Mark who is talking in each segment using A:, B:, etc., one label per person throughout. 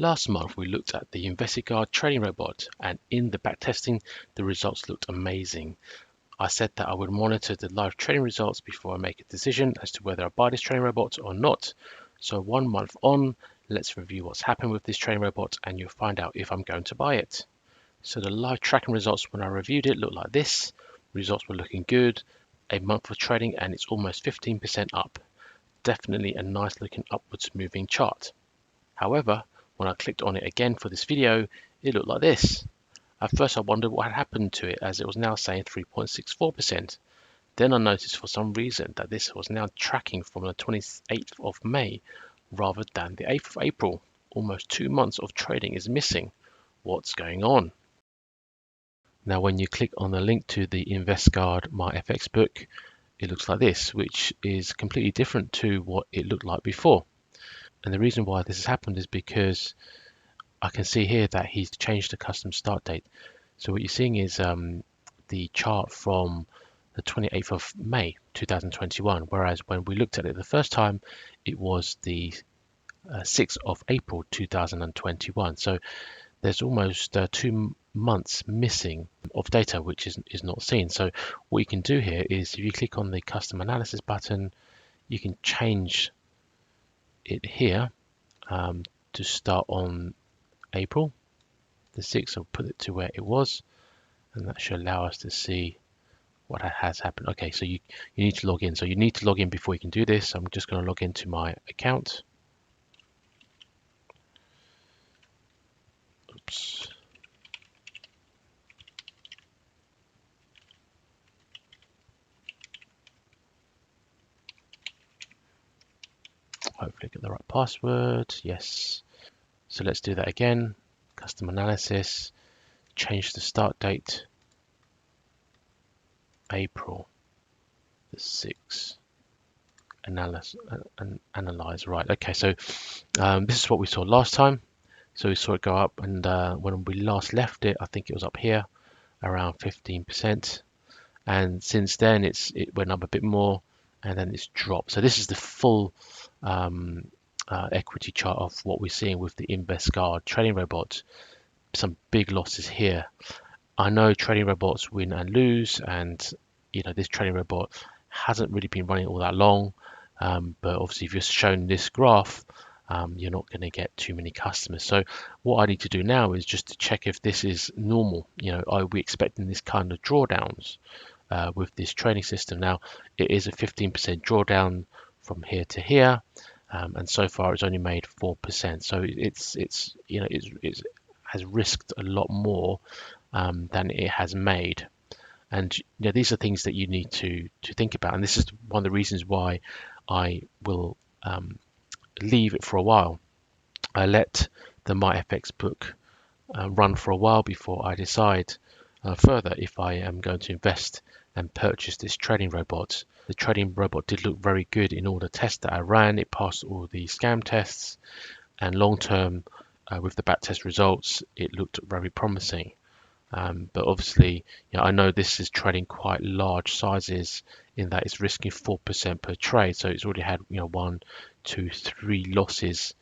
A: Last month we looked at the Invesard trading robot, and in the backtesting the results looked amazing. I said that I would monitor the live trading results before I make a decision as to whether I buy this trading robot or not. So 1 month on, let's review what's happened with this trading robot and you'll find out if I'm going to buy it. So the live tracking results when I reviewed it looked like this. Results were looking good. A month of trading and it's almost 15% up. Definitely a nice looking upwards moving chart. However, when I clicked on it again for this video, it looked like this. At first I wondered what had happened to it as it was now saying 3.64%. Then I noticed for some reason that this was now tracking from the 28th of May rather than the 8th of April. Almost 2 months of trading is missing. What's going on? Now when you click on the link to the Invesard My FX book, it looks like this, which is completely different to what it looked like before. And the reason why this has happened is because I can see here that he's changed the custom start date. So what you're seeing is the chart from the 28th of May 2021, whereas when we looked at it the first time, it was the 6th of April 2021. So there's almost 2 months missing of data, which is not seen. So what you can do here is if you click on the custom analysis button, you can change it here to start on April the 6th. I'll put it to where it was, and that should allow us to see what has happened. Okay, so you need to log in. So you need to log in before you can do this. I'm just going to log into my account. Oops. Hopefully get the right password. Yes. So let's do that again. Custom analysis. Change the start date. April the 6th. Analyze. Right. Okay. So this is what we saw last time. So we saw it go up, and when we last left it, I think it was up here around 15%. And since then it went up a bit more and then it's dropped. So this is the full equity chart of what we're seeing with the Invesard trading robot. Some big losses here. I know trading robots win and lose, and this trading robot hasn't really been running all that long, but obviously if you're shown this graph, you're not going to get too many customers. So what I need to do now is just to check if this is normal. Are we expecting this kind of drawdowns with this trading system? Now it is a 15% drawdown from here to here, and so far it's only made 4%. So it has risked a lot more than it has made. And these are things that you need to think about, and this is one of the reasons why I will leave it for a while. I let the MyFX book run for a while before I decide further if I am going to invest and purchase this trading robot. The trading robot did look very good in all the tests that I ran. It passed all the scam tests, and long term with the backtest results, it looked very promising. But obviously, I know this is trading quite large sizes in that it's risking 4% per trade. So it's already had 1, 2, 3 losses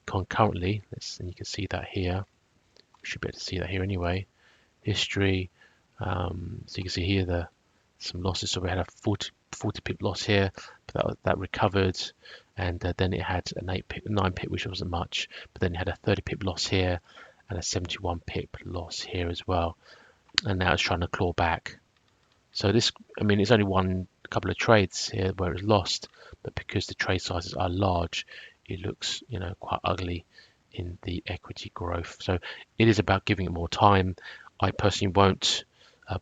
A: concurrently. And you can see that here. We should be able to see that here anyway. History. So you can see here some losses. So we had a 40 pip loss here, but that recovered, and then it had an 9 pip, which wasn't much. But then it had a 30 pip loss here, and a 71 pip loss here as well, and now it's trying to claw back. So this, it's only a couple of trades here where it's lost, but because the trade sizes are large, it looks quite ugly in the equity growth. So it is about giving it more time. I personally won't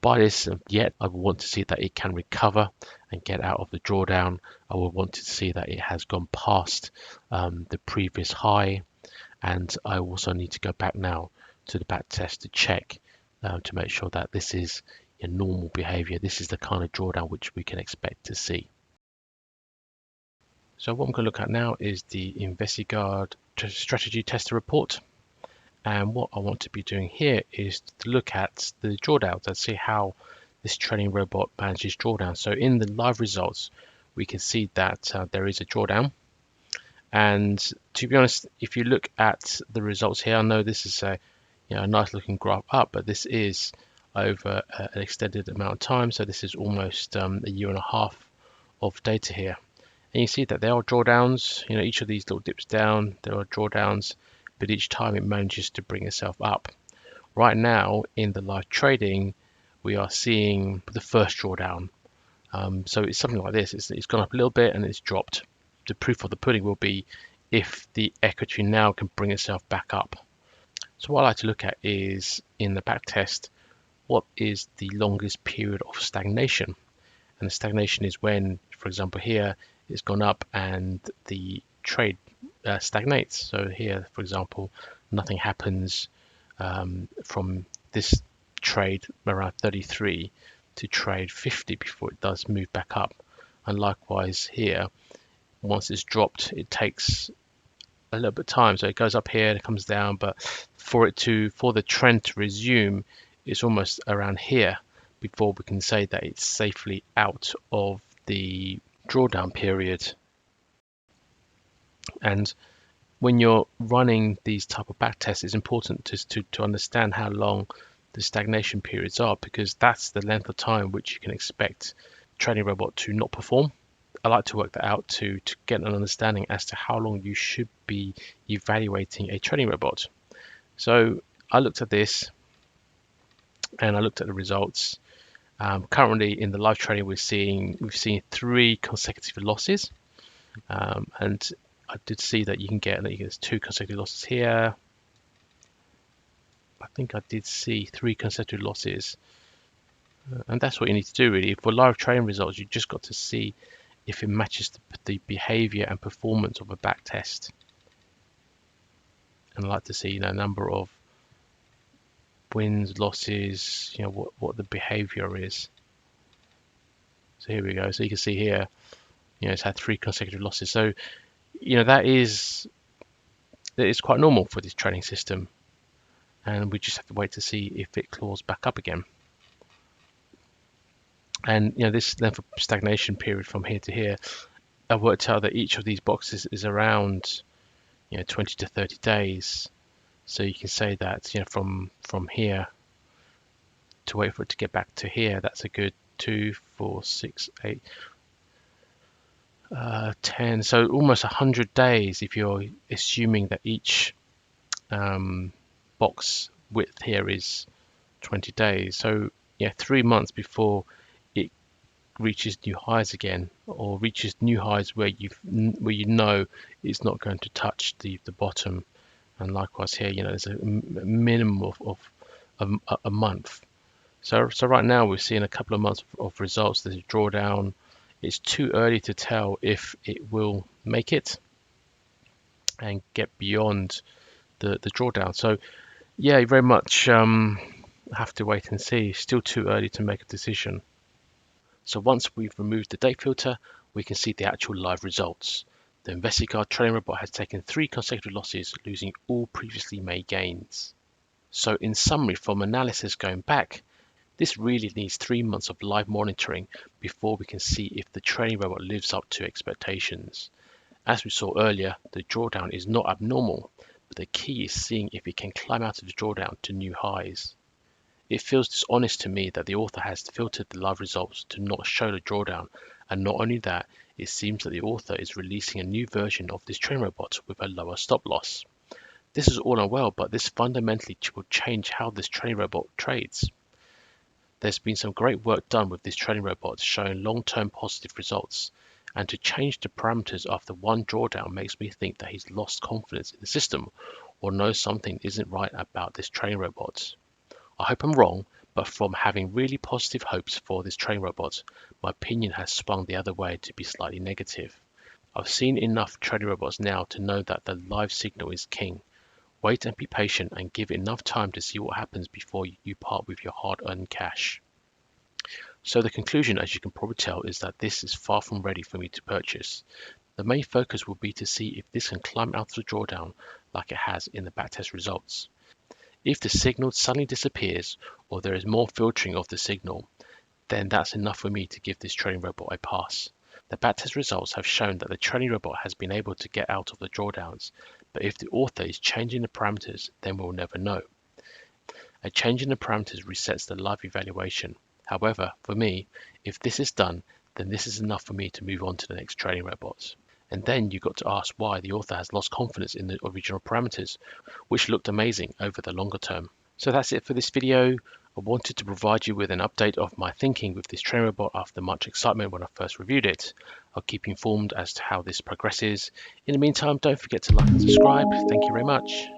A: buy this yet. I want to see that it can recover and get out of the drawdown. I will want to see that it has gone past the previous high. And I also need to go back now to the back test to check to make sure that this is a normal behavior. This is the kind of drawdown which we can expect to see. So what I'm going to look at now is the Invesard strategy tester report. And what I want to be doing here is to look at the drawdowns and see how this trading robot manages drawdown. So in the live results, we can see that there is a drawdown. And to be honest, if you look at the results here, I know this is a nice looking graph up, but this is over an extended amount of time. So this is almost a year and a half of data here. And you see that there are drawdowns, each of these little dips down, there are drawdowns, but each time it manages to bring itself up. Right now in the live trading, we are seeing the first drawdown. So it's something like this. It's gone up a little bit and it's dropped. The proof of the pudding will be if the equity now can bring itself back up. So what I like to look at is in the back test, what is the longest period of stagnation? And the stagnation is when, for example, here it's gone up and the trade stagnates. So here, for example, nothing happens from this trade around 33 to trade 50 before it does move back up. And likewise here, once it's dropped, it takes a little bit of time. So it goes up here and it comes down, but for the trend to resume, it's almost around here before we can say that it's safely out of the drawdown period. And when you're running these type of back tests, it's important to understand how long the stagnation periods are, because that's the length of time which you can expect trading robot to not perform. I like to work that out to get an understanding as to how long you should be evaluating a trading robot. So I looked at this and I looked at the results. Currently in the live trading, we've seen 3 consecutive losses, and I did see that you can get 2 consecutive losses here. I think I did see 3 consecutive losses, and that's what you need to do really. For live trading results, you just got to see if it matches the behavior and performance of a back test. And I like to see a number of wins, losses, what the behavior is. So here we go. So you can see here, it's had 3 consecutive losses. So that is quite normal for this trading system, and we just have to wait to see if it claws back up again. And this length of stagnation period from here to here, I worked out that each of these boxes is around 20 to 30 days. So you can say that from here to wait for it to get back to here, that's a good 2, 4, 6, 8, 10. So almost 100 days if you're assuming that each box width here is 20 days. So 3 months before it reaches new highs again, or reaches new highs where you know it's not going to touch the bottom. And likewise here, there's a minimum of a month. So right now we're seeing a couple of months of results. There's a drawdown. It's too early to tell if it will make it and get beyond the drawdown. So yeah, you very much have to wait and see. Still too early to make a decision. So once we've removed the date filter, we can see the actual live results. The Invesard trading robot has taken 3 consecutive losses, losing all previously made gains. So in summary, from analysis going back, this really needs 3 months of live monitoring before we can see if the trading robot lives up to expectations. As we saw earlier, the drawdown is not abnormal, but the key is seeing if it can climb out of the drawdown to new highs. It feels dishonest to me that the author has filtered the live results to not show the drawdown, and not only that, it seems that the author is releasing a new version of this trading robot with a lower stop loss. This is all and well, but this fundamentally will change how this trading robot trades. There's been some great work done with this trading robot showing long-term positive results, and to change the parameters after one drawdown makes me think that he's lost confidence in the system or knows something isn't right about this trading robot. I hope I'm wrong, but from having really positive hopes for this trading robot, my opinion has swung the other way to be slightly negative. I've seen enough trading robots now to know that the live signal is king. Wait and be patient and give it enough time to see what happens before you part with your hard-earned cash. So the conclusion, as you can probably tell, is that this is far from ready for me to purchase. The main focus will be to see if this can climb out of the drawdown like it has in the backtest results. If the signal suddenly disappears or there is more filtering of the signal, then that's enough for me to give this trading robot a pass. The backtest results have shown that the training robot has been able to get out of the drawdowns, but if the author is changing the parameters, then we'll never know. A change in the parameters resets the live evaluation. However, for me, if this is done, then this is enough for me to move on to the next training robots. And then you got to ask why the author has lost confidence in the original parameters, which looked amazing over the longer term. So that's it for this video. I wanted to provide you with an update of my thinking with this training robot after much excitement when I first reviewed it. I'll keep you informed as to how this progresses. In the meantime, don't forget to like and subscribe. Thank you very much.